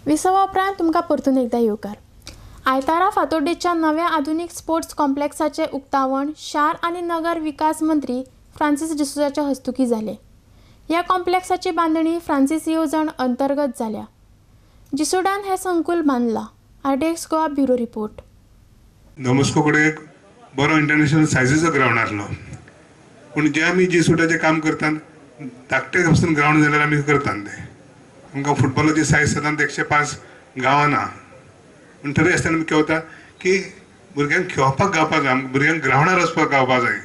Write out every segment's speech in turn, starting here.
विसवा उपरांत तुमकां परतून एकदा येवकार। आयतारा फातोर्डेच्या नव्या आधुनीक स्पोर्ट्स कॉम्प्लेक्साचे उक्तावण शार आनी नगर विकास मंत्री फ्रांसीस डिसोजाच्या हस्तुकी जाले। ह्या कॉम्प्लेक्साची बांदणी फ्रांसीस येवजण अंतर्गत जाल्या। जिसोडान हे संकुल बांदला। RTX Goa bureau report. नमस्को कडेन एक बरो इंटरनॅशनल सायझीचो ग्राउंड आसलो, पूण जे आमी जिसोडाचें काम करतात धाकटे पासून ग्राउंड जाल्यार आमी करतात ते आमकां फुटबॉलाची सायज सदांच 105 गांवां ना, पूण तरी आसतना आमी केवता की भुरग्यांक खेळपाक गावपाक जाय, भुरग्यांक ग्राउंडार वचपाक गावपाक जाय,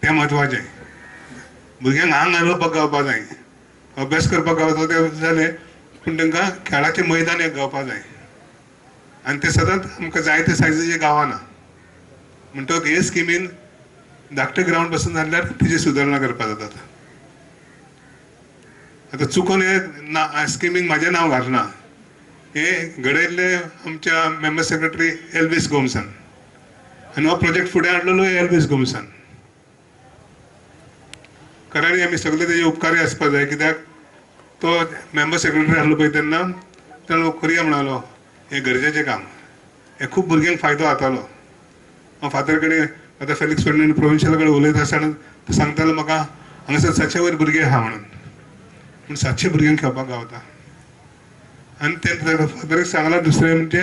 तें म्हत्वाचें। भुरग्यांक आंग घालपाक गावपाक जाय, अभ्यास करपाक गावता ते जालें, पूण तांकां खेळाचें मैदान एक गावपाक जाय आनी ते सदांच आमकां जाय ते सायजीचे गावना। म्हणटकच हे स्किमीन धाकटे ग्राउंड पासून जाल्यार तेजी सुदारणा करपाक जाता। आता चुकून हे स्किमीक म्हाजें नांव घालना, हे घडयल्ले आमच्या मेंबर सेक्रेटरी एल्विस गोमसन आनी हो प्रोजेक्ट फुडें हाडलेलो एल्विस गोमसन। खऱ्यांनी आमी सगळे तेजे उपकारी आसपाक जाय, कित्याक तो मेंबर सेक्रेटरी आसलो पळय तेन्ना ताणें करया म्हणालो हे गरजेचें काम, हे खूब भुरग्यांक फायदो जातालो। हांव फादर कडेन आतां फेलिक्स फर्नांडीस प्रोविन्शियल कडेन उलयता आसतना तो सांगतालो म्हाका हांगासर 700 वयर भुरगे आहा म्हणून, पूण 700 भुरग्यांक खेळपाक गावता। आनी ते फादराक सांगला दुसरें म्हणजे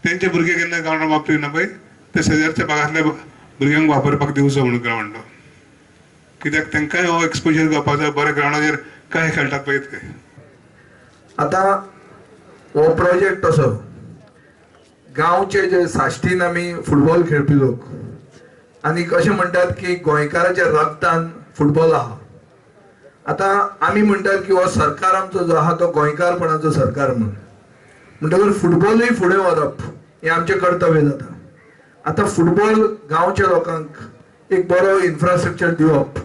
तेंचे भुरगे केन्ना ग्राउंडार वापरिना पळय ते शेजारच्या भागांतल्या भुरग्यांक वापरपाक दिवचो म्हणून ग्राउंड, कित्याक तांकांय हो एक्सपोजर गावपाक जाय, बऱ्या ग्राउंडाचेर काय खेळटात पळय ते। आता हो प्रोजेक्ट असो गांवचे जे साश्टीन आमी फुटबॉल खेळपी लोक आनी अशें म्हणटात की गोंयकाराच्या रक्तान फुटबॉल आहा। आता आमी म्हणटात की हो सरकार आमचो जो आहा तो गोंयकारपणाचो सरकार म्हणटकच फुटबॉलूय फुडें व्हरप हें आमचें कर्तव्य जाता। आता फुटबॉल गांवच्या लोकांक एक बरो इन्फ्रास्ट्रक्चर दिवप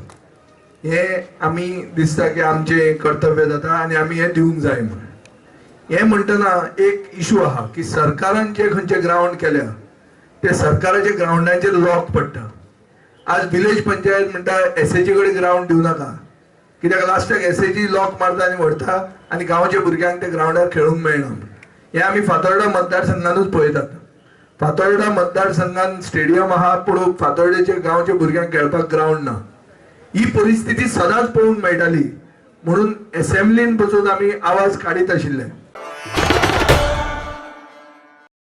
हें आमी दिसता की आमचें कर्तव्य जाता आनी आमी हें दिवंक जाय म्हणून। हें म्हणटना एक इशू आहा की सरकारान जे खंयचे ग्राउंड केल्या ते सरकाराच्या ग्राउंडांचेर लॉक पडटा। आज विलेज पंचायत म्हणटा एसएची कडेन ग्राउंड दिवं नाका, कित्याक लास्टाक एसएची लॉक मारता आनी व्हरता आनी गांवच्या भुरग्यांक ते ग्राउंडार खेळूंक मेळना। हें आमी फातोर्डा मतदारसंघानूच पळयतात। फातोर्डा मतदारसंघान स्टेडियम आहा पूण फातोर्डेच्या गांवच्या भुरग्यांक खेळपाक ग्राउंड ना। ही परिस्थिती सदांच पळोवंक मेळटाली, म्हणून असेंब्लीन बसून आमी आवाज काडीत आशिल्ले।